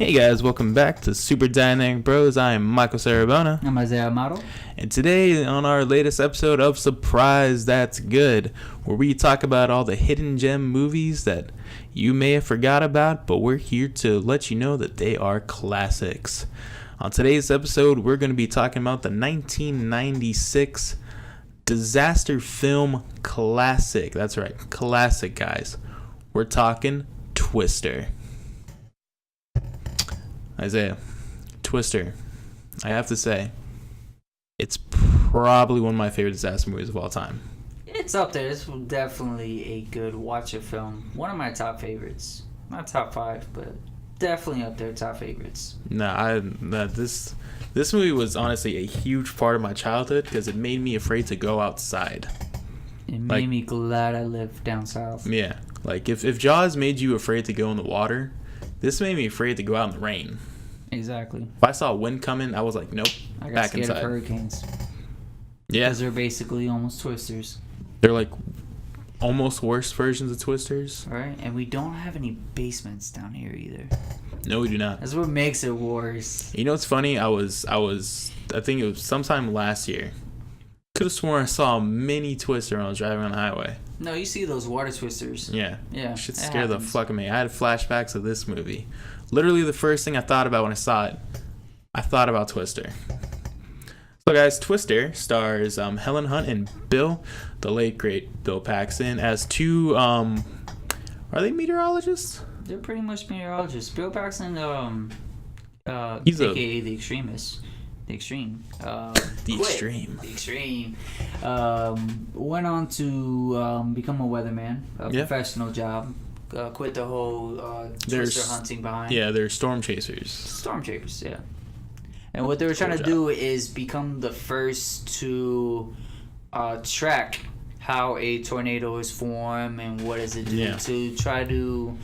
Hey guys, welcome back to Super Dynamic Bros. I am Michael Sarabona. I'm Isaiah Amaro. And today on our latest episode of Surprise That's Good, where we talk about all the hidden gem movies that you may have forgot about, but we're here to let you know that they are classics. On today's episode, we're going to be talking about the 1996 disaster film classic. That's right, classic, guys. We're talking Twister. Isaiah, Twister, I have to say, it's probably one of my favorite disaster movies of all time. It's up there. It's definitely a good watch of film. One of my top favorites. Not top 5, but definitely up there, top favorites. This movie was honestly a huge part of my childhood because it made me afraid to go outside. It made me glad I lived down south. Yeah, like if Jaws made you afraid to go in the water, this made me afraid to go out in the rain. Exactly. If I saw wind coming, I was like, nope, I got back scared inside. of hurricanes. Yeah. Because they're basically almost twisters. They're like almost worse versions of Twisters. Right? And we don't have any basements down here either. No, we do not. That's what makes it worse. You know what's funny? I think it was sometime last year. Could have sworn I saw a mini Twister when I was driving on the highway. No, you see those water twisters. Yeah. Yeah. Shit scared the fuck out of me. I had flashbacks of this movie. Literally the first thing I thought about when I saw it, I thought about Twister. So guys, Twister stars Helen Hunt and the late great Bill Paxton, as two, are they meteorologists? They're pretty much meteorologists. Bill Paxton, He's aka the extremist. The extreme. The extreme. Went on to become a weatherman, professional job. Quit the whole Twister hunting behind. Yeah, they're storm chasers. Storm chasers, yeah. And what they were trying to do is become the first to track how a tornado is formed and what does it do to try to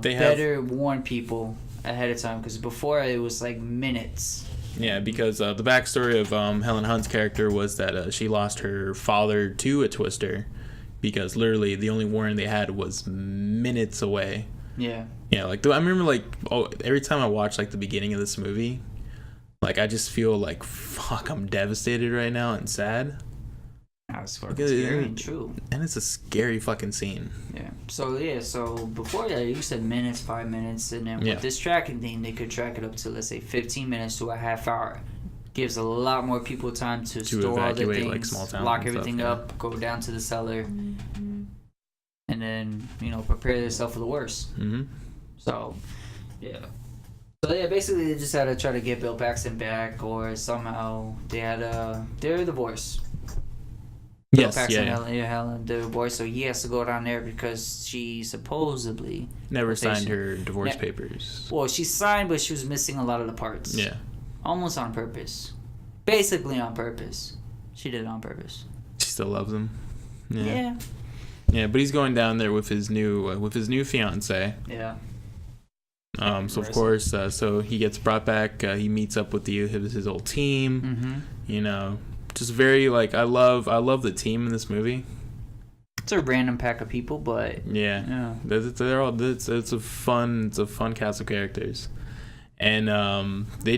better warn people ahead of time, because before it was like minutes. Yeah, because the backstory of Helen Hunt's character was that she lost her father to a Twister, because literally the only warning they had was minutes away. Yeah. Yeah, like I remember every time I watch like the beginning of this movie, like I just feel like fuck, I'm devastated right now and sad. That's fucking scary and true. And it's a scary fucking scene. Yeah. So before that, you said minutes, 5 minutes, and then with this tracking thing, they could track it up to, let's say, 15 minutes to a half hour. Gives a lot more people time to store all the things, like small towns, lock everything up, go down to the cellar, and then prepare yourself for the worst. Mm-hmm. So, yeah. Basically they just had to try to get Bill Paxton back, or somehow they're divorced. Yes, Bill Paxton and Helen divorced, so he has to go down there because she supposedly never signed her divorce papers. Well, she signed, but she was missing a lot of the parts. Yeah. Almost on purpose. Basically on purpose. She did it on purpose. She still loves him. Yeah. Yeah, but he's going down there with his new fiance. Yeah. So of course, so he gets brought back. He meets up with his old team. Mm-hmm. Just very I love the team in this movie. It's a random pack of people, but yeah. They're all it's a fun cast of characters. And he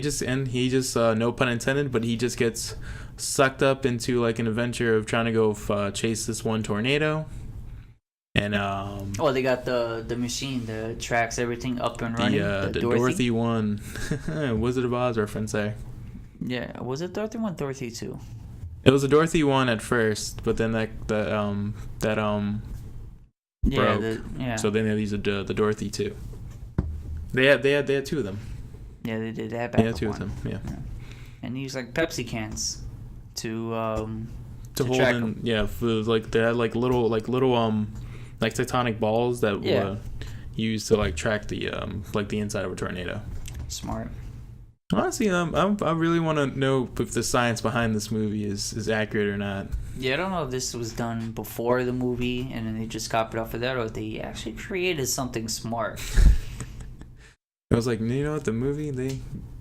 just no pun intended, but he just gets sucked up into an adventure of trying to go chase this one tornado. And they got the machine that tracks everything up and running. The Dorothy 1, Wizard of Oz reference there. Yeah, was it Dorothy 1, Dorothy 2? It was a Dorothy 1 at first, but then that broke. So then they used the Dorothy 2. They had two of them. Yeah, they did that. They had two of them. Yeah. And they used Pepsi cans to hold track in. them. Yeah, they had little tectonic balls that were used to track the the inside of a tornado. Smart. Honestly, I really want to know if the science behind this movie is accurate or not. Yeah, I don't know if this was done before the movie and then they just copied off of that, or if they actually created something smart. I was like, what, the movie,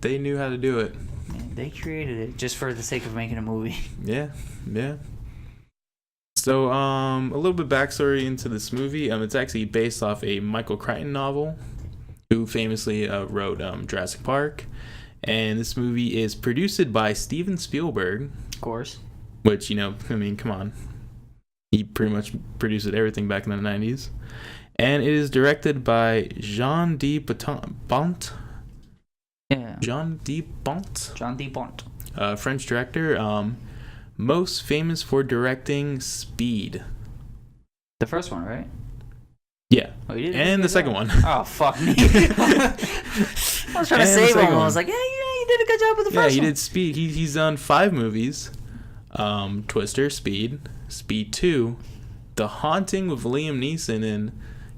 they knew how to do it. Man, they created it just for the sake of making a movie. Yeah. So, a little bit backstory into this movie. It's actually based off a Michael Crichton novel. who famously wrote Jurassic Park. And this movie is produced by Steven Spielberg. Of course. Which, you know, I mean, come on. He pretty much produced everything back in the 90s. And it is directed by Jean D. Bont. Yeah. Jean D. Bont. Jean D. Bont. French director. Most famous for directing Speed. The first one, right? Yeah. Oh, you did and the second one. Oh, fuck me. I was trying to save him. I was like, yeah, you did a good job with the first one. Yeah, he did Speed. He's done 5 movies. Twister, Speed, Speed 2, The Haunting with Liam Neeson, and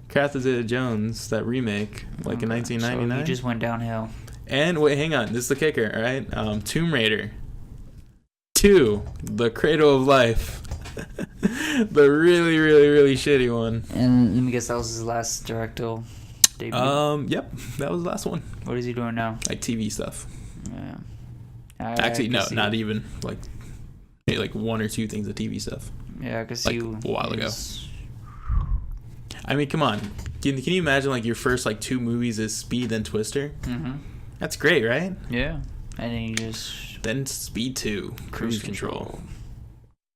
Catherine Zeta-Jones, that remake, like in 1999. So he just went downhill. And wait, hang on. This is the kicker, all right? Tomb Raider 2, The Cradle of Life. The really, really, really shitty one. And let me guess, that was his last directorial debut. Yep, that was the last one. What is he doing now? Like TV stuff. Yeah. Actually, no, not even. Like, maybe like 1 or 2 things of TV stuff. Yeah, I could like see a while ago. I mean, come on. Can you imagine like your first like 2 movies is Speed then Twister? Mm-hmm. That's great, right? Yeah. And then you just... Then Speed 2, Cruise Control.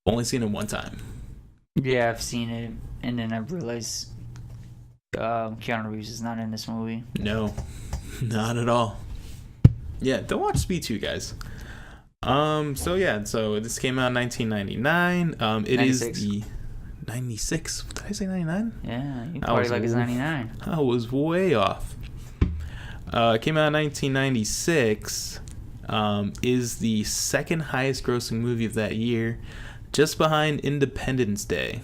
Only seen it 1 time. Yeah, I've seen it, and then I realized Keanu Reeves is not in this movie. No, not at all. Yeah, don't watch Speed 2, guys. So this came out in 1999. It 96. is the 96. Did I say 99? Yeah, you party like it's 99. I was way off. It came out in 1996. Is the second highest grossing movie of that year, just behind Independence Day.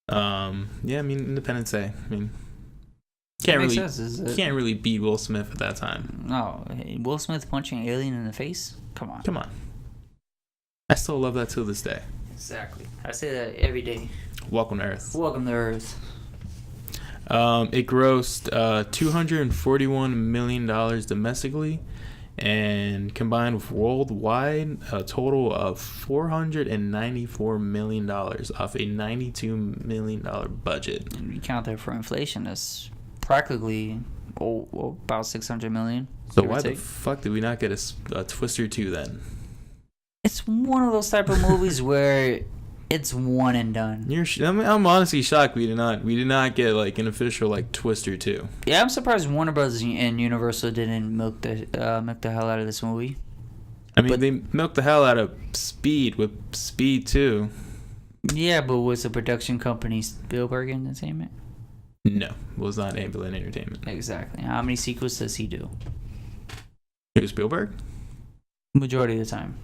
I mean Independence Day. I mean, can't really beat Will Smith at that time. No, Will Smith punching an alien in the face? Come on. I still love that till this day. Exactly. I say that every day. Welcome to Earth. Welcome to Earth. It grossed $241 million domestically, and combined with worldwide, a total of $494 million off a $92 million budget. And you count that for inflation, that's practically about $600 million. So why the fuck did we not get a Twister 2 then? It's one of those type of movies where it's one and done. I'm honestly shocked we did not get like an official like Twister 2. Yeah, I'm surprised Warner Bros. And Universal didn't milk the hell out of this movie. I mean, they milked the hell out of Speed with Speed 2. Yeah, but was the production company Spielberg Entertainment? No, it was not Amblin Entertainment. Exactly. How many sequels does he do? It was Spielberg? Majority of the time.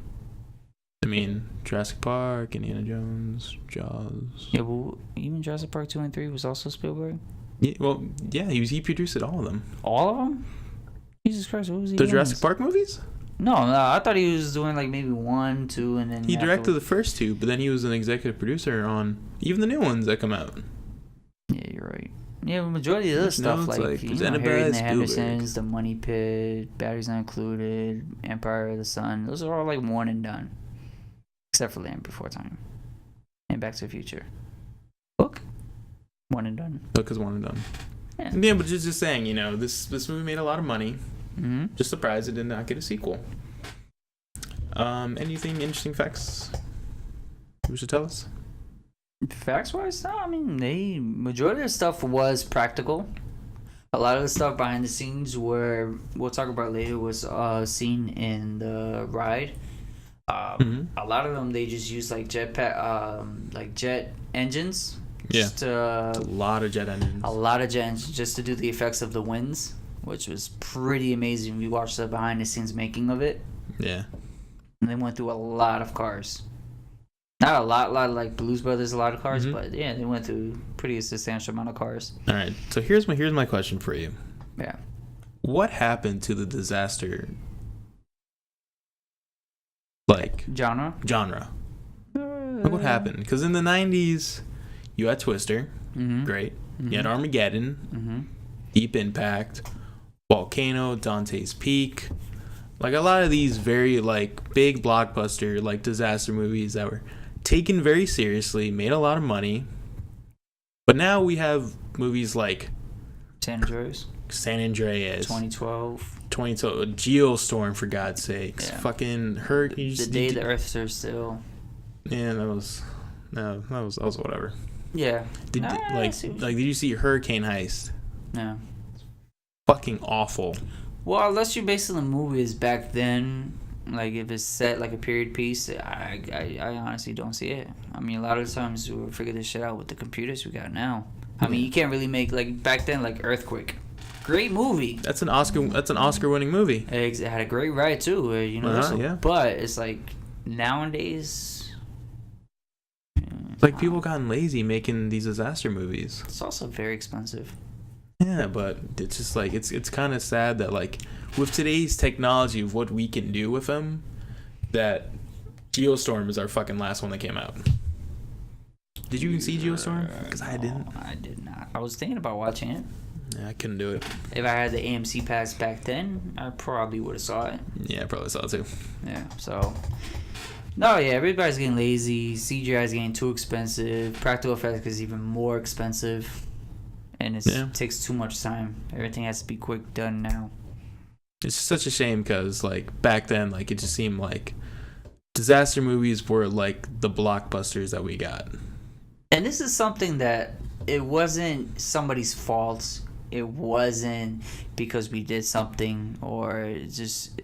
I mean, Jurassic Park, Indiana Jones, Jaws. Yeah, but even Jurassic Park 2 and 3 was also Spielberg? Yeah, well, yeah, he produced all of them. All of them? Jesus Christ, what was he doing? The Jurassic Park movies? No, I thought he was doing like maybe 1, 2, and then... He directed the first 2, but then he was an executive producer on even the new ones that come out. Yeah, you're right. Yeah, the majority of this stuff, like Harry and the Hendersons, The Money Pit, Batteries Not Included, Empire of the Sun, those are all like one and done. Except for Land Before Time. And Back to the Future. Book? One and done. Book is one and done. Yeah, but just saying, you know, this movie made a lot of money. Mm-hmm. Just surprised it did not get a sequel. Anything interesting facts you should tell us? Facts wise, no, I mean, the majority of the stuff was practical. A lot of the stuff behind the scenes we'll talk about later was seen in the ride. A lot of them they just use like jet engines. Yeah. A lot of jet engines. Just to do the effects of the winds, which was pretty amazing. We watched the behind the scenes making of it. Yeah. And they went through a lot of cars. Not a lot like Blues Brothers, a lot of cars, but yeah, they went through pretty substantial amount of cars. All right. So here's my question for you. Yeah. What happened to the disaster? Like genre. Like what happened? Because in the 90s, you had Twister, great. You had Armageddon, Deep Impact, Volcano, Dante's Peak. Like a lot of these very like big blockbuster like disaster movies that were taken very seriously, made a lot of money. But now we have movies like San Andreas. San Andreas, 2012, Geostorm, for God's sakes, fucking hurricane. The Day the Earth Stood Still. Yeah, that was whatever. Yeah. Did you see Hurricane Heist? No. Fucking awful. Well, unless you base the movie is back then, like if it's set like a period piece, I honestly don't see it. I mean, a lot of the times we'll figure this shit out with the computers we got now. I mean, you can't really make like back then like Earthquake. Great movie. That's an Oscar-winning movie. It had a great ride too, yeah. But it's like nowadays, like people gotten lazy making these disaster movies. It's also very expensive. Yeah, but it's just like it's kind of sad that like with today's technology of what we can do with them, that Geostorm is our fucking last one that came out. Did you see Geostorm? Because I didn't. I did not. I was thinking about watching it. Yeah, I couldn't do it. If I had the AMC pass back then, I probably would have saw it. Yeah, I probably saw it too. Yeah, so... No, yeah, everybody's getting lazy. CGI is getting too expensive. Practical effects is even more expensive. And it takes too much time. Everything has to be quick done now. It's such a shame because, like, back then, like, it just seemed like disaster movies were, like, the blockbusters that we got. And this is something that it wasn't somebody's fault. It wasn't because we did something, or it's just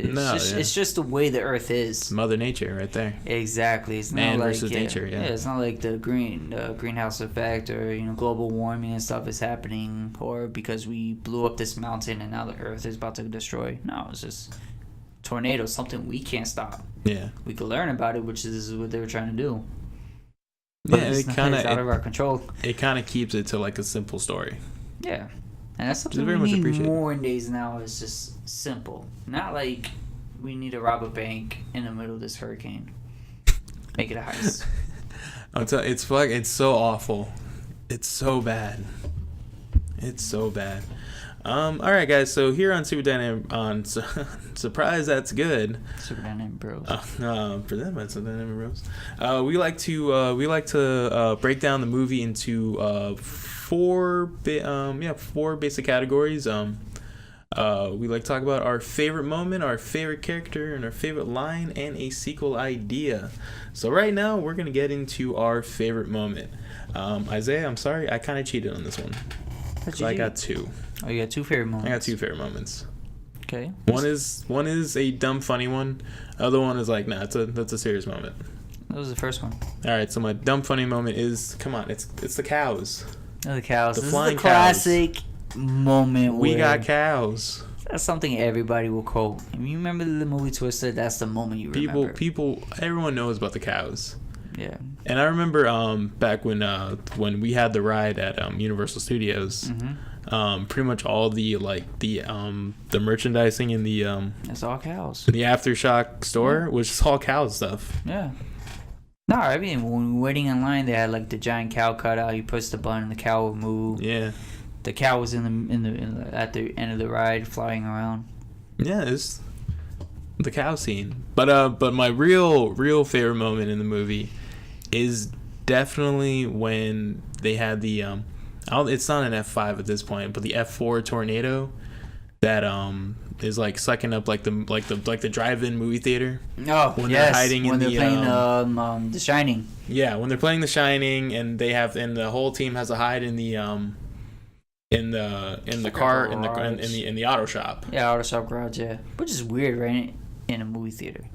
the way the Earth is. It's Mother Nature right there. Exactly. It's Man not versus nature. Yeah, it's not like the greenhouse effect or global warming and stuff is happening, or because we blew up this mountain and now the Earth is about to destroy. No, it's just tornado, something we can't stop. Yeah, we could learn about it, which is what they were trying to do. But it's out of our control. It kind of keeps it to like a simple story. Yeah. And that's something we need more in days now. Is just simple. Not like we need to rob a bank in the middle of this hurricane. Make it a heist. I'll tell you, it's so awful. It's so bad. It's so bad. All right, guys. So here on Super Dynamic on Surprise That's Good. Super Dynamic Bros. For them, it's Super Dynamic Bros. We like to break down the movie into four basic categories. We like to talk about our favorite moment, our favorite character, and our favorite line, and a sequel idea. So right now we're gonna get into our favorite moment. Isaiah, I'm sorry, I kind of cheated on this one. I got two. Oh, you got two favorite moments. I got two favorite moments. Okay. One is a dumb funny one. Other one is like, nah, that's a serious moment. That was the first one. All right, so my dumb funny moment is, come on, it's the cows. Oh, the cows. The this flying is the classic moment. We got cows. That's something everybody will quote. If you remember the movie Twister, that's the moment you remember. Everyone knows about the cows. Yeah. And I remember back when we had the ride at Universal Studios, pretty much all the merchandising in the it's all cows. In the Aftershock store was just all cow stuff. Yeah. No, I mean when we were waiting in line, they had like the giant cow cutout. You push the button, the cow would move. Yeah. The cow was at the end of the ride, flying around. Yeah, it's the cow scene. But my real favorite moment in the movie is definitely when they had the it's not an F5 at this point, but the F4 tornado that is like sucking up like the drive-in movie theater. Oh, when yes. They're hiding when in they're playing The Shining. Yeah, when they're playing The Shining, and the whole team has to hide in the car in the auto shop. Yeah, auto shop garage. Yeah, which is weird, right? In a movie theater.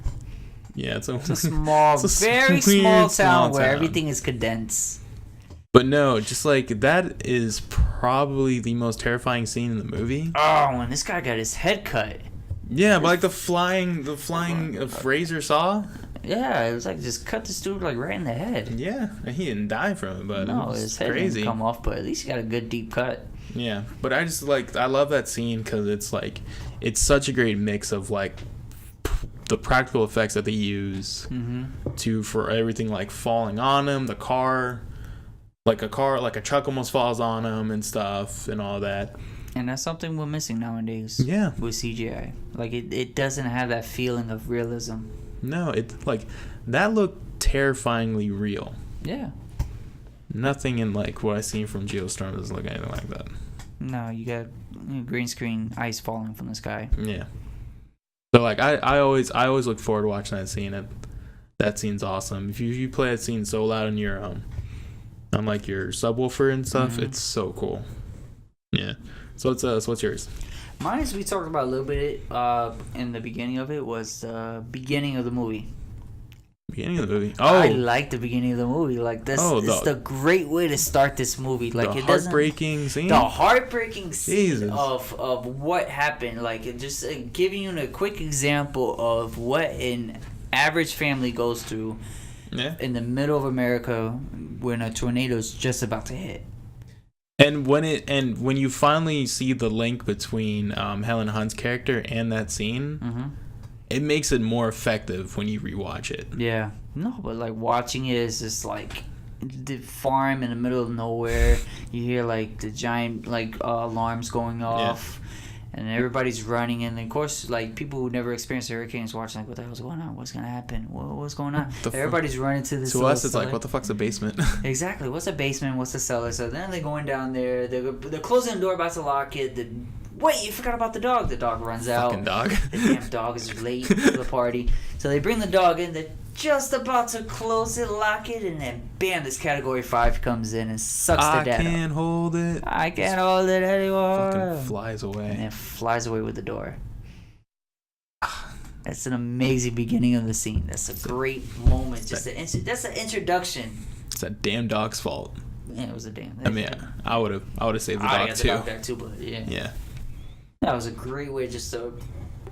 Yeah, it's a small, very small town where everything is condensed. But no, just like that is probably the most terrifying scene in the movie. Oh, when this guy got his head cut. Yeah, but like the flying razor saw. Yeah, it was like just cut this dude like right in the head. Yeah, and he didn't die from it, but no, it was his head crazy. Didn't come off, but at least he got a good deep cut. Yeah, but I love that scene because it's such a great mix of like the practical effects that they use for everything like falling on him, the car. Like a truck almost falls on him and stuff and all that. And that's something we're missing nowadays. Yeah. With CGI. Like, it doesn't have that feeling of realism. No, it like that looked terrifyingly real. Yeah. Nothing in like what I've seen from Geostorm doesn't look anything like that. No, you got green screen ice falling from the sky. Yeah. So like I always look forward to watching that scene. That scene's awesome. If you play that scene so loud on your on like your subwoofer and stuff, it's so cool. Yeah. So what's yours? Mine, as we talked about a little bit in the beginning of it, was the beginning of the movie. Beginning of the movie. Oh, I like the beginning of the movie. Like this, it's the great way to start this movie. Like the heartbreaking scene. The heartbreaking scene Jesus. of what happened. Like it just giving you a quick example of what an average family goes through. Yeah. In the middle of America, when a tornado is just about to hit. And when you finally see the link between Helen Hunt's character and that scene, it makes it more effective when you rewatch it. Yeah. No, but like watching it is just like the farm in the middle of nowhere. You hear like the giant like alarms going off, and everybody's running. And of course, like people who never experienced hurricanes watching, like, what the hell's going on? What's gonna happen? What's going on? Everybody's running to this. To us, it's like, what the fuck's a basement? Exactly. What's a basement? What's a cellar? So then they're going down there. They're closing the door, about to lock it. Wait, you forgot about the dog. The dog runs out. Fucking dog. The damn dog is late to the party. So they bring the dog in. They're just about to close it, lock it, and then bam, this Category 5 comes in and sucks the dad I can't hold it. I can't hold it anymore. Fucking flies away. And then flies away with the door. That's an amazing beginning of the scene. That's a great moment. That's the introduction. It's that damn dog's fault. Yeah, it was a damn. I mean, I would have saved the dog too. The dog back too, but yeah. Yeah. That was a great way just to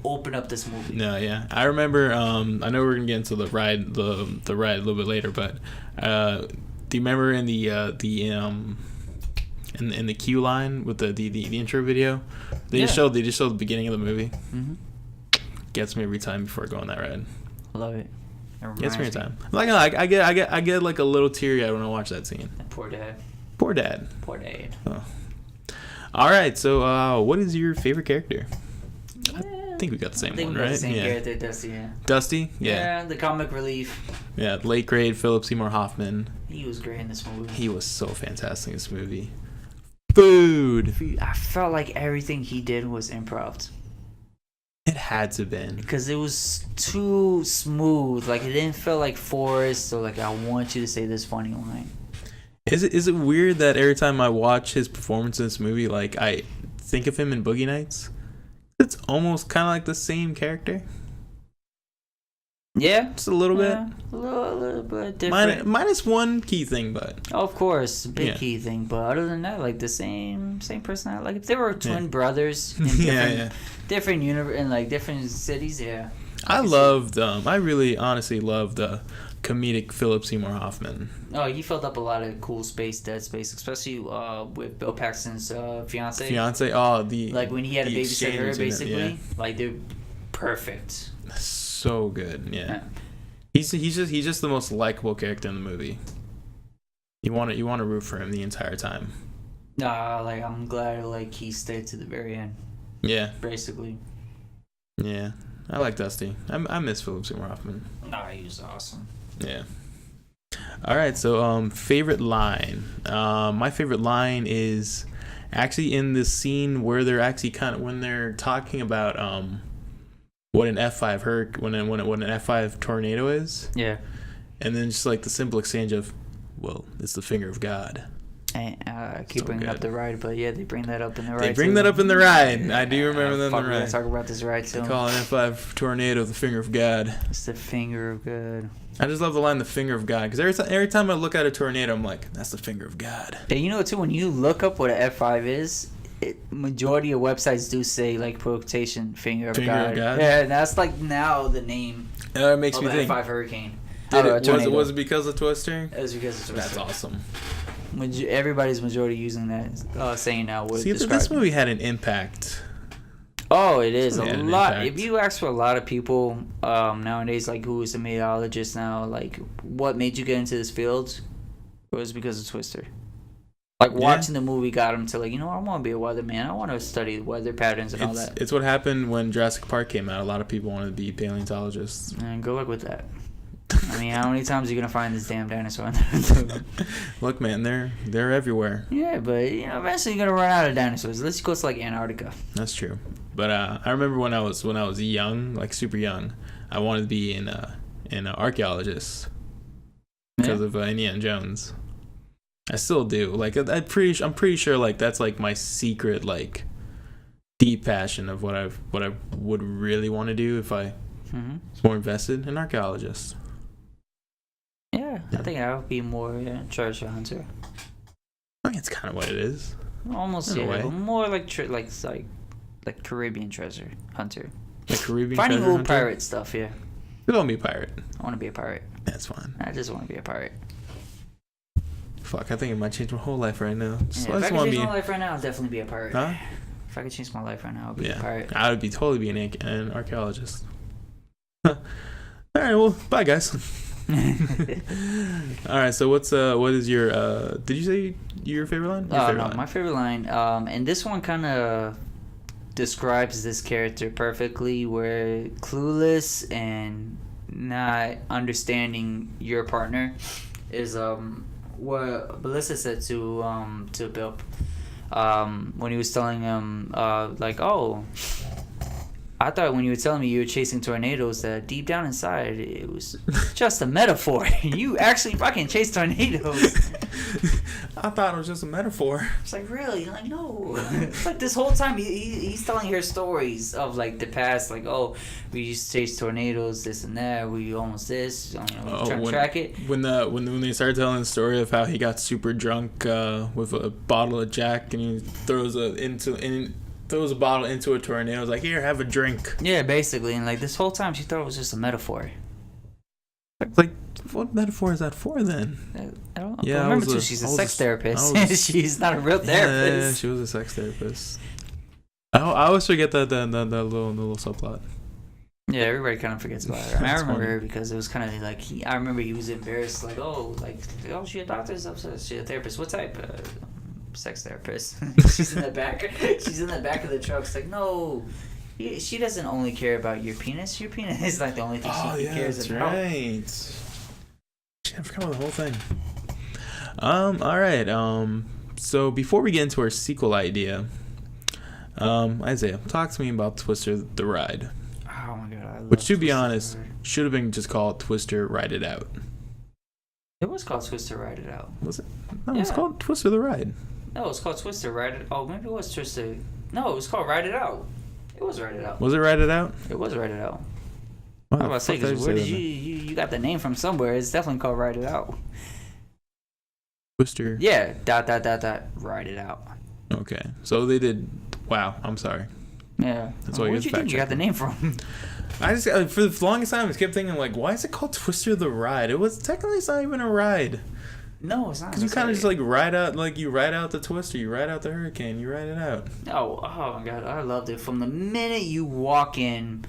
open up this movie. No, yeah. I remember. I know we're gonna get into the ride, the ride a little bit later, but do you remember in the in the queue line with the intro video? They just showed the beginning of the movie. Mm-hmm. Gets me every time before I go on that ride. Love it. Gets me every time. Like I get like a little teary eyed when I watch that scene. Poor dad. Poor dad. Poor dad. Oh. All right. So, what is your favorite character? I think we got the same one, right? The same character, Dusty. Yeah. Dusty. Yeah. The comic relief. Yeah, late grade Philip Seymour Hoffman. He was great in this movie. He was so fantastic in this movie. Food. I felt like everything he did was improv. It had to been. Because it was too smooth. Like, it didn't feel like forced. So, like, I want you to say this funny line. Is it weird that every time I watch his performance in this movie, like, I think of him in Boogie Nights? It's almost kind of like the same character. Yeah. Just a little bit. A little bit different. Minus one key thing, but. Of course, big key thing. But other than that, like, the same personality. Like, if they were twin brothers in different universe, in, like, different cities, I really honestly loved the comedic Philip Seymour Hoffman. Oh, he filled up a lot of cool dead space, especially with Bill Paxton's fiance. Like when he had to babysit her, basically. Like, they're perfect. So good, yeah. He's just the most likable character in the movie. You want to root for him the entire time. Like, I'm glad like he stayed to the very end. Yeah. Basically. Yeah. I like Dusty. I miss Philip Seymour Hoffman. He was awesome. Yeah. All right, so favorite line. My favorite line is actually in this scene where they're actually when they're talking about what an F5 what an F5 tornado is. Yeah. And then just like the simple exchange of, well, it's the finger of God. And I keep bringing up the ride, but yeah, they bring that up in the ride. They bring that up in the ride. I do remember that in the ride. We're gonna talk about this ride too. They call an F5 tornado the finger of God. It's the finger of God. I just love the line, the finger of God, because every time I look at a tornado, I'm like, that's the finger of God. Yeah, you know too, when you look up what an F5 is, majority of websites do say like quotation finger of God. Yeah, that's like now the name. It makes me think. F5 hurricane. Was it because of Twister? It was because of Twister. That's awesome. Everybody's majority using that saying now. See, this movie had an impact. Oh, it is a lot. If you ask for a lot of people nowadays, like who is a meteorologist now, like what made you get into this field, it was because of Twister. Like watching the movie got him to like, I want to be a weatherman. I want to study weather patterns and all that. It's what happened when Jurassic Park came out. A lot of people wanted to be paleontologists. And good luck with that. I mean, how many times are you gonna find this damn dinosaur in there? Look, man, they're everywhere. Yeah, but eventually you're gonna run out of dinosaurs. Let's go to like Antarctica. That's true. But I remember when I was young, like super young, I wanted to be an archaeologist because of Indiana Jones. I still do. Like I'm pretty sure like that's like my secret like deep passion of what I would really want to do if I was more invested in archaeologist. Yeah, I think I would be more treasure hunter. I mean, it's kind of what it is. Almost, in a way. But more like like Caribbean treasure hunter. Like Caribbean finding treasure old hunter? pirate stuff. Yeah, You don't be a pirate. I want to be a pirate. That's fine. I just want to be a pirate. Fuck, I think it might change my whole life right now. Yeah, if I could change my life right now, I'll definitely be a pirate. Huh? If I could change my life right now, I'll be a pirate. I would be totally be an archaeologist. All right, well, bye guys. All right, so what is your did you say your favorite line? My favorite line, and this one kind of describes this character perfectly, where clueless and not understanding your partner is what Melissa said to Bill when he was telling him like, oh, I thought when you were telling me you were chasing tornadoes that deep down inside it was just a metaphor. You actually fucking chase tornadoes. I thought it was just a metaphor. It's like, really? Like, no. It's like this whole time he's telling her stories of like the past, like, oh, we used to chase tornadoes, this and that, we almost this, we trying to track it. When they started telling the story of how he got super drunk with a bottle of Jack and he throws a bottle into a tornado. I was like, here, have a drink. Yeah, basically. And like this whole time she thought it was just a metaphor. Like, what metaphor is that for then? I don't know. Yeah, remember too, she's a sex therapist. She's not a real therapist. Yeah, she was a sex therapist. I always forget that the little subplot. Yeah, everybody kind of forgets about her. I remember her because it was kind of like I remember he was embarrassed, like, oh, she's a doctor, she's a therapist. What type? Sex therapist. She's in the back. She's in the back of the truck. It's like, no, she doesn't only care about your penis. Your penis is like the only thing she cares about. Right. Shit, I forgot about the whole thing. All right. So before we get into our sequel idea, Isaiah, talk to me about Twister the Ride. Oh my god, I love which, to be honest, should have been just called Twister Ride It Out. It was called Twister Ride It Out. Was it? No, it's called Twister the Ride. No, it's called Twister Ride It. Oh, maybe it was Twister. No, it was called Ride It Out. It was Ride It Out. Was it Ride It Out? It was Ride It Out. I was about to say, because where did you got the name from somewhere? It's definitely called Ride It Out. Twister. Yeah. ... Ride It Out. Okay, so they did. Wow, I'm sorry. Yeah. That's why where did you think you got the name from? I just for the longest time I kept thinking like, why is it called Twister the Ride? It was technically it's not even a ride. No, it's not. Because you kind of just like ride out the Twister, you ride out the hurricane, you ride it out. Oh my god, I loved it. From the minute you walk in,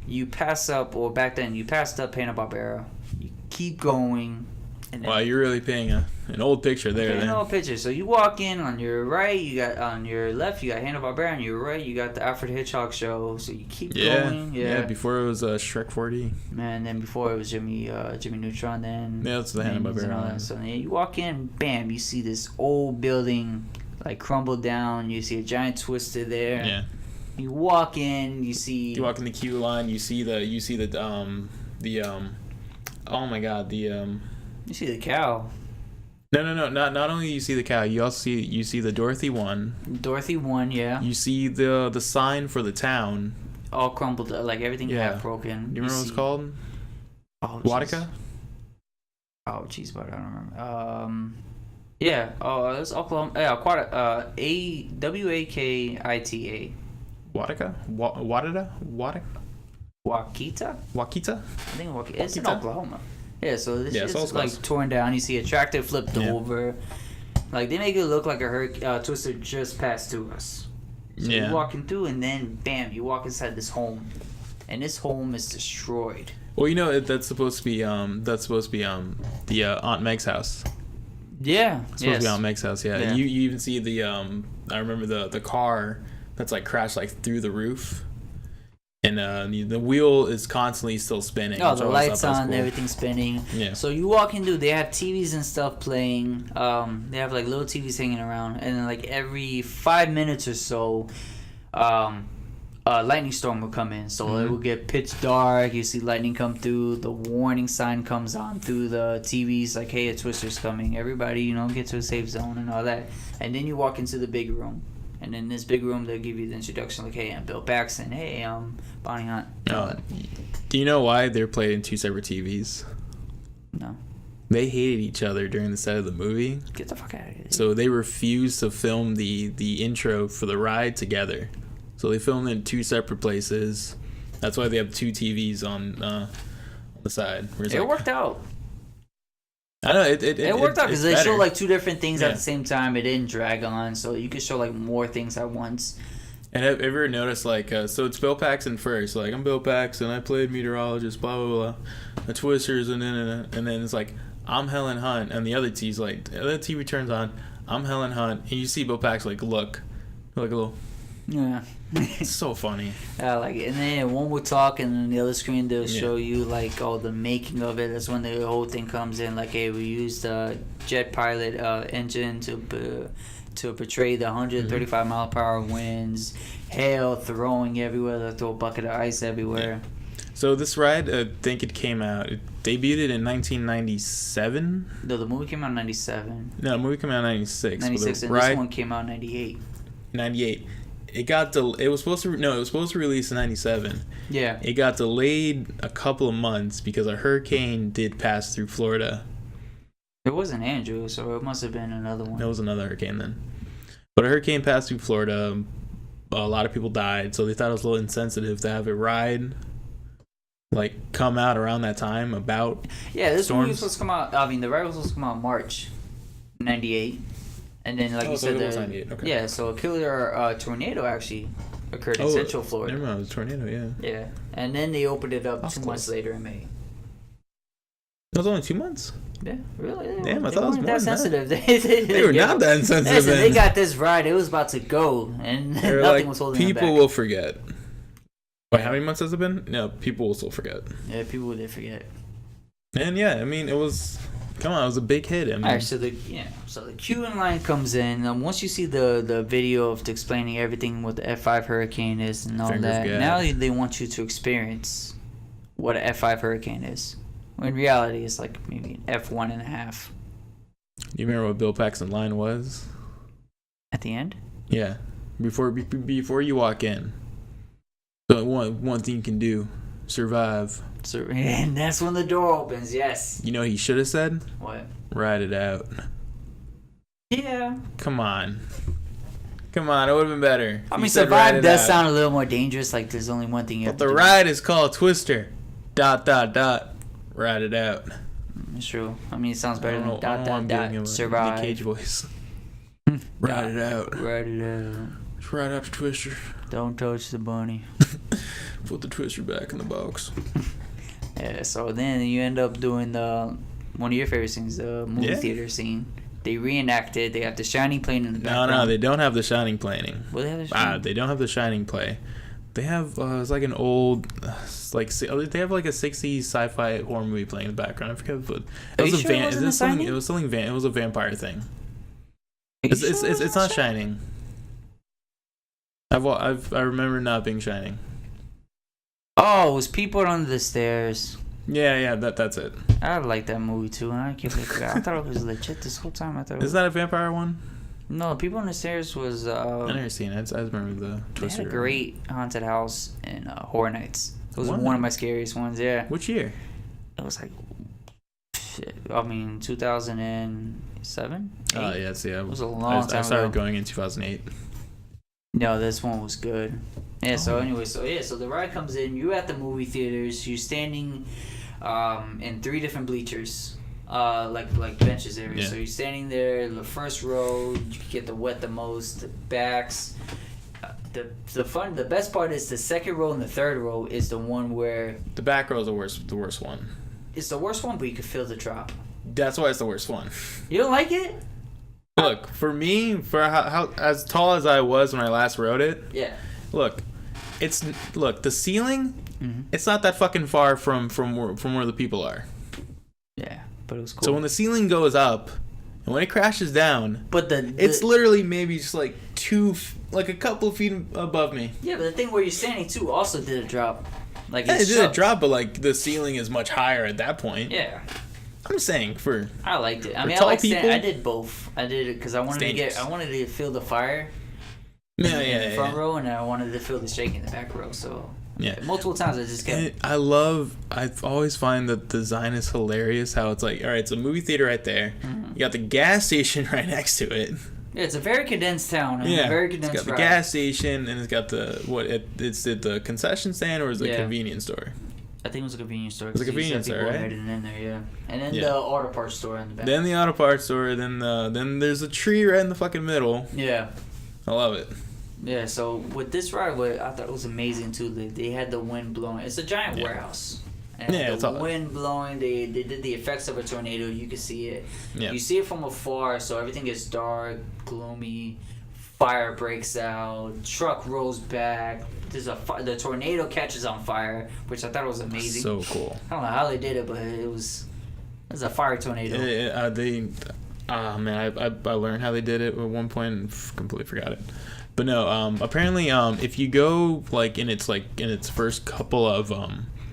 you pass up, or back then you passed up Hanna-Barbera. You keep going. And wow, you're really painting an old picture there. An old picture. So you walk in, on your right, you got on your left, you got Hanna-Barbera, on your right, you got the Alfred Hitchcock Show. So you keep going. Yeah. Before it was Shrek 4D. Man, then before it was Jimmy Neutron. Then that's the Hanna-Barbera. So then you walk in, bam, you see this old building like crumble down. You see a giant Twister there. Yeah. You walk in, you see. You walk in the queue line. You see the oh my god, the. You see the cow. No. Not only you see the cow, you also see the Dorothy 1. Dorothy 1, yeah. You see the sign for the town. All crumbled, like everything half broken. Do you remember what it's called? Oh, Watica? Oh, jeez, but I don't remember. Yeah. Oh, it's Oklahoma. Yeah, Wakita. Watica? Wakita? Wakita? I think it's in Oklahoma. Yeah, so this is like torn down. You see a tractor flipped over. Like, they make it look like a Twister just passed through us. So you're walking through, and then, bam, you walk inside this home. And this home is destroyed. Well, that's supposed to be the Aunt Meg's house. Yeah. It's supposed to be Aunt Meg's house, yeah. You even see the I remember the car that's like crashed like through the roof. And the wheel is constantly still spinning. Oh, the lights on, cool. everything's spinning. Yeah. So you walk into, they have TVs and stuff playing. They have like little TVs hanging around, and then like every 5 minutes or so, a lightning storm will come in. So it will get pitch dark. You see lightning come through. The warning sign comes on through the TVs, like, "Hey, a twister's coming. Everybody, get to a safe zone," and all that. And then you walk into the big room. And in this big room, they'll give you the introduction, like, "Hey, I'm Bill Paxton. Hey, I'm Bonnie Hunt." Do you know why they're played in 2 separate TVs? No. They hated each other during the set of the movie. Get the fuck out of here. So they refused to film the intro for the ride together. So they filmed in 2 separate places. That's why they have 2 TVs on the side. It worked out. I know it worked out because they better. show like 2 different things at the same time. It didn't drag on, so you could show like more things at once. And have you ever noticed, like, so it's Bill Paxton first. Like, I'm Bill Paxton. I played meteorologist. Blah blah blah. The Twisters, and then it's like, I'm Helen Hunt, and the other T's like, the other TV turns on. I'm Helen Hunt, and you see Bill Paxton like look, like a little. Yeah. It's so funny. I like it. And then one will talk, and then the other screen they'll show you like all the making of it. That's when the whole thing comes in. Like, hey, we used a jet pilot engine to portray the 135 mile per hour winds, hail throwing everywhere. They throw a bucket of ice everywhere. Yeah. So this ride, I think it came out. It debuted in 1997. No, the movie came out in 97. No, the movie came out in 96. 96, and this one came out in 98. 98. It was supposed to release in 97. Yeah. It got delayed a couple of months because a hurricane did pass through Florida. It wasn't Andrew, so it must have been another one. It was another hurricane then. But a hurricane passed through Florida. A lot of people died, so they thought it was a little insensitive to have a ride come out around that time about this storms. movie was supposed to come out. I mean, the ride was supposed to come out March 98. And then, like you said, okay. So a killer tornado actually occurred in Central Florida. Never mind, it was a tornado, yeah. Yeah, and then they opened it up 2 months later in May. It was only 2 months? Yeah, really? Damn, I thought it was more that than sensitive. That. They were not that insensitive. Listen, they got this ride. It was about to go, and nothing was holding them back. People will forget. Wait, how many months has it been? No, people will still forget. Yeah, people did forget. And yeah, I mean, it was... Come on, it was a big hit. I mean, all right, so the queuing line comes in. Once you see the video of explaining everything what the F5 hurricane is and all that, now they want you to experience what an F5 hurricane is. In reality, it's like maybe an F1.5. You remember what Bill Paxton's line was? At the end? Yeah, before you walk in. So one thing you can do, survive. And that's when the door opens, yes. You know what he should have said? What? Ride it out. Yeah. Come on, it would have been better. I mean, survive does sound a little more dangerous, like there's only one thing you have to do. But the ride is called Twister. ... Ride it out. It's true. I mean, it sounds better than ... survive. Nick Cage voice. Ride it out. Ride it out. Just ride out the Twister. Don't touch the bunny. Put the Twister back in the box. Yeah, so then you end up doing one of your favorite scenes, the movie theater scene. They reenact it. They have the Shining playing in the background. No, they don't have the Shining playing. Well, they have the Shining. They don't have the Shining play. They have it's like an old, they have like a 60s sci-fi horror movie playing in the background. I forget what. It was it was a vampire thing. It's not Shining. I remember not being Shining. Oh, it was People Under the Stairs. Yeah, that's it. I like that movie too, and I can't forget. I thought it was legit this whole time. Is that a vampire one? No, People Under the Stairs was. I never seen it. I just remember the Twister. They had a great haunted house in Horror Nights. It was one of my scariest ones. Yeah. Which year? It was like, 2007. Oh yeah, it was a long time ago. I started going in 2008. No, this one was good. Yeah, so the ride comes in. You're at the movie theaters. You're standing in 3 different bleachers, like benches area. Yeah. So you're standing there, the first row. You get the wet the most, the backs. The best part is the second row and the third row is the one where the back row is the worst one. It's the worst one, but you can feel the drop. That's why it's the worst one. You don't like it? Look, for me, for how as tall as I was when I last rode it. Yeah. Look, it's look, the ceiling, Mm-hmm. it's not that fucking far from where the people are. Yeah, but it was cool. So when the ceiling goes up, and when it crashes down, but it's literally maybe just like a couple of feet above me. Yeah, but the thing where you're standing too also did a drop. Like it did a drop, but like the ceiling is much higher at that point. Yeah. I'm saying I liked it. I mean, tall I like people, I did both. I did it because I wanted to feel the fire. In the front row, and I wanted to feel the shake in the back row. So multiple times I just kept. I've always find that the design is hilarious. How it's like, all right, it's a movie theater right there. Mm-hmm. You got the gas station right next to it. Yeah, it's a very condensed town. And a very condensed. It's got the gas station, and it's got the concession stand, or is it a convenience store? I think it was a convenience store. It was a convenience store, right? In there, yeah. And then the auto parts store in the back. Then the auto parts store. Then there's a tree right in the fucking middle. Yeah. I love it. Yeah, so with this ride, I thought it was amazing too. They had the wind blowing. It's a giant warehouse. And the wind blowing, they did the effects of a tornado. You can see it. Yeah. You see it from afar, so everything gets dark, gloomy. Fire breaks out. Truck rolls back. The tornado catches on fire, which I thought was amazing. So cool. I don't know how they did it, but it was a fire tornado. I learned how they did it at one point and completely forgot it. But no, apparently, if you go like in its first couple of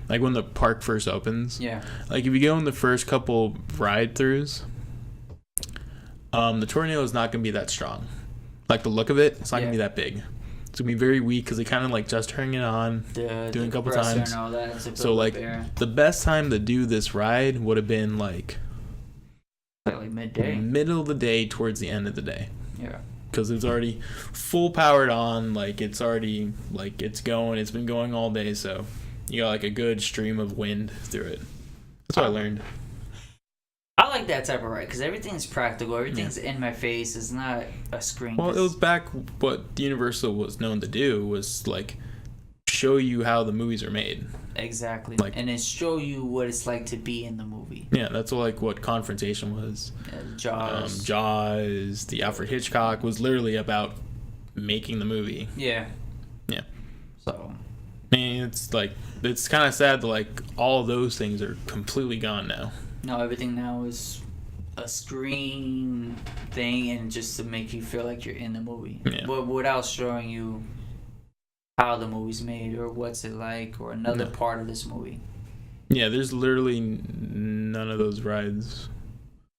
like when the park first opens, like if you go in the first couple ride-throughs, the tornado is not gonna be that strong. Like the look of it, it's not gonna be that big. It's gonna be very weak because they kind of like just turning it on, doing a couple times. And all that, so like the best time to do this ride would have been like midday, middle of the day towards the end of the day. Yeah. Because it's already full powered on, like it's already like it's been going all day, so you got like a good stream of wind through it. That's what I learned. I like that type of ride because everything's practical, everything's in my face. It's not a screen. Well, it was back what Universal was known to do was like show you how the movies are made. Exactly. Like, and then show you what it's like to be in the movie. Yeah, that's what Confrontation was. Yeah, Jaws, the Alfred Hitchcock was literally about making the movie. Yeah. Yeah. So. I mean, it's kind of sad that like all those things are completely gone now. No, everything now is a screen thing and just to make you feel like you're in the movie. Yeah. But without showing you how the movie's made or what's it like or another part of this movie. Yeah, there's literally none of those rides.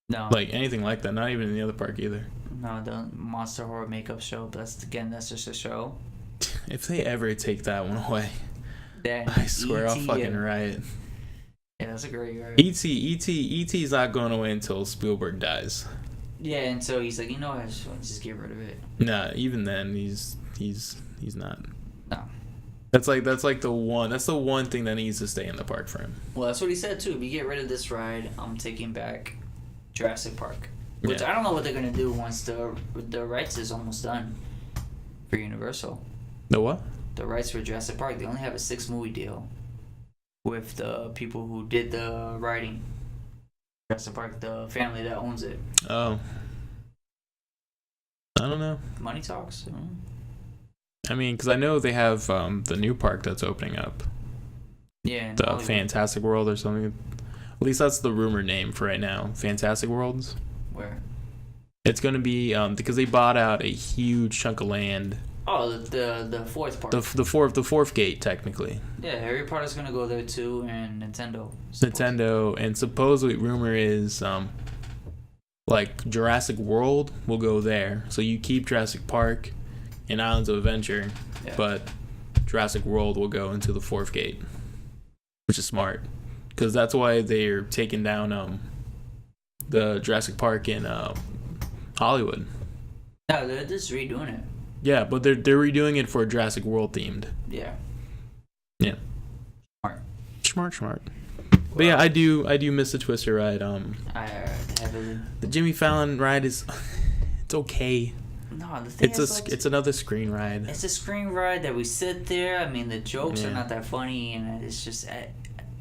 No. Like anything like that, not even in the other park either. No, the Monster Horror Makeup Show, that's just a show. If they ever take that one away, I swear I'll fucking riot. Yeah, that's a great ride. E.T.'s not going away until Spielberg dies. Yeah, and so he's like, you know, I just want to just get rid of it. Nah, even then, he's not. No. That's the one thing that needs to stay in the park for him. Well, that's what he said too. If you get rid of this ride, I'm taking back Jurassic Park. Which I don't know what they're gonna do once the rights is almost done for Universal. The what? The rights for Jurassic Park. They only have a 6-movie deal with the people who did the writing. Jurassic Park, the family that owns it. Oh. I don't know. Money talks. I mean, because I know they have the new park that's opening up. Yeah. The Fantastic World or something. At least that's the rumored name for right now. Fantastic Worlds. Where? It's going to be because they bought out a huge chunk of land. Oh, the fourth part. The fourth gate, technically. Yeah, Harry Potter's going to go there too, and Nintendo. And supposedly rumor is like Jurassic World will go there. So you keep Jurassic Park and Islands of Adventure, but Jurassic World will go into the fourth gate, which is smart because that's why they're taking down the Jurassic Park in Hollywood. No, they're just redoing it. Yeah, but they're redoing it for Jurassic World themed. Yeah. Yeah. Smart. But yeah, I do miss the Twister ride. I heavily. The Jimmy Fallon ride is it's okay. No, the thing it's another screen ride. It's a screen ride that we sit there. I mean, the jokes are not that funny, and it's just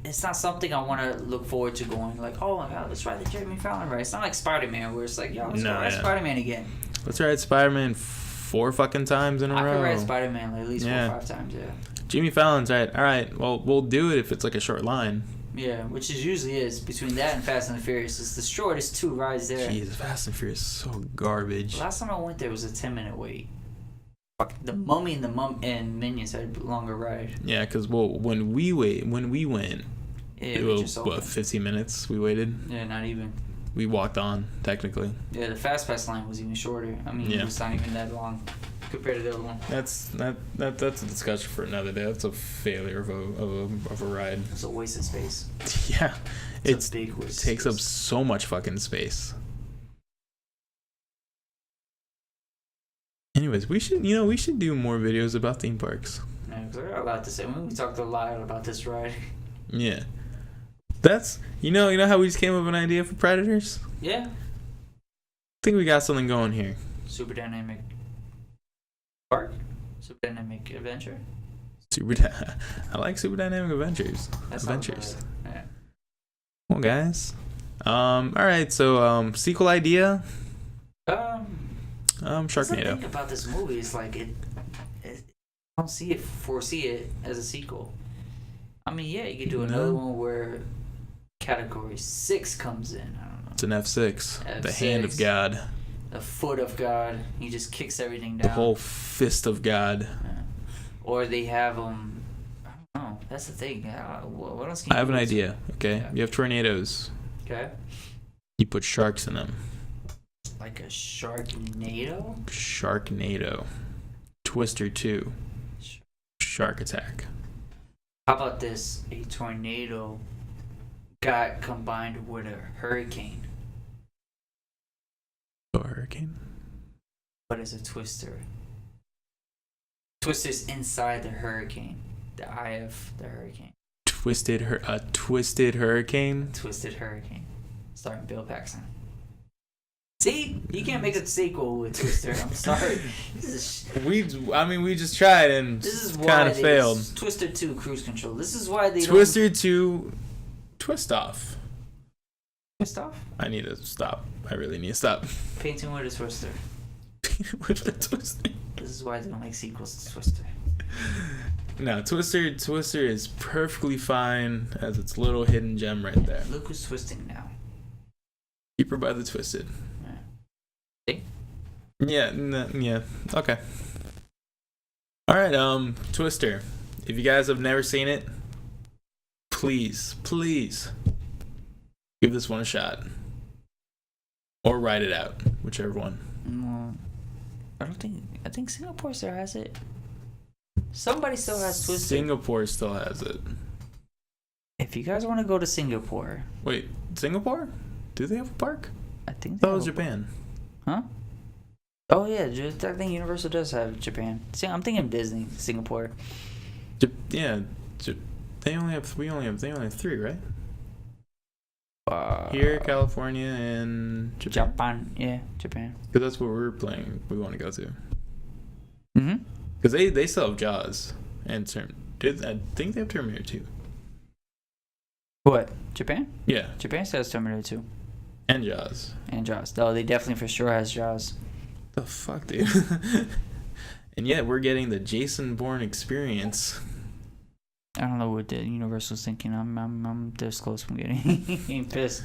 it's not something I want to look forward to going like, oh my god, let's ride the Jimmy Fallon ride. It's not like Spider-Man where it's like, yo, let's go ride Spider-Man again. Let's ride Spider-Man 4 fucking times in a row. I could ride Spider-Man like at least 4 or 5 times, yeah. Jimmy Fallon's right. All right, well, we'll do it if it's like a short line. Yeah, which is usually is between that and Fast and the Furious. It's the shortest 2 rides there. Jeez, Fast and Furious is so garbage. Last time I went there was a 10-minute wait. Fuck, the Mummy and Minions had a longer ride. Yeah, because when we went, it was what 15 minutes we waited. Yeah, not even. We walked on technically. Yeah, the Fast Pass line was even shorter. I mean, it was not even that long compared to the other one. That's a discussion for another day. That's a failure of a ride. It's a waste of space. Yeah, it's a big waste. It takes up so much fucking space. Anyways, we should do more videos about theme parks. Yeah, because I got a lot to say. We talked a lot about this ride. Yeah. That's you know how we just came up with an idea for Predators? Yeah. I think we got something going here. Super dynamic park? Super dynamic adventure? I like super dynamic adventures. Adventures. Yeah. Well guys. Alright, so sequel idea? Sharknado. The thing about this movie is like I don't foresee it as a sequel. I mean, yeah, you could do another one where Category 6 comes in. I don't know. It's an F6. The hand of God. The foot of God. He just kicks everything down. The whole fist of God. Yeah. Or they have I don't know. That's the thing. What else can you I have an idea. Okay, yeah. You have tornadoes. Okay. You put sharks in them. Like a Sharknado? Sharknado. Twister 2. Shark Attack. How about this? A tornado got combined with a hurricane. A hurricane? But it's a twister. Twister's inside the hurricane. The eye of the hurricane. Twisted hurricane? Twisted hurricane. Starring Bill Paxton. See? You can't make a sequel with Twister. I'm sorry. We just tried and kind of failed. Twister 2 Cruise Control. This is why they Twister 2 Twist Off. Twist Off? I need to stop. I really need to stop. Painting with a Twister. With a Twister. This is why they don't make sequels to Twister. No, Twister is perfectly fine as its little hidden gem right there. Look who's twisting now. Keep her by the twisted. See? Yeah, yeah. Okay. Alright, Twister. If you guys have never seen it, please give this one a shot. Or write it out, whichever one. Well, I think Singapore still has it. Somebody still has Twister. Singapore still has it. If you guys want to go to Singapore. Wait, Singapore? Do they have a park? I think that was Japan. Huh? Oh yeah, I think Universal does have Japan. See, I'm thinking of Disney, Singapore. Yeah, they only have 3, right? Here, California, and Japan. Yeah, Japan. Because that's what we're planning. We want to go to. Mhm. Because they still have Jaws and I think they have Terminator 2. What? Japan? Yeah. Japan still has Terminator 2. And Jaws. No, they definitely for sure has Jaws. The fuck, dude. And yet we're getting the Jason Bourne experience. I don't know what the Universal's thinking. I'm this close from getting pissed.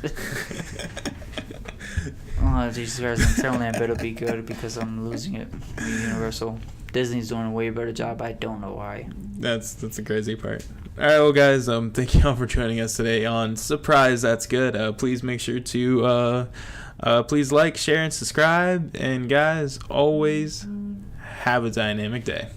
Oh Jesus Christ! I'm telling you, I better be good because I'm losing it. Universal. Disney's doing a way better job. I don't know why. That's the crazy part. All right, well, guys, thank you all for joining us today on Surprise That's Good. Please make sure to please like, share, and subscribe. And guys, always have a dynamic day.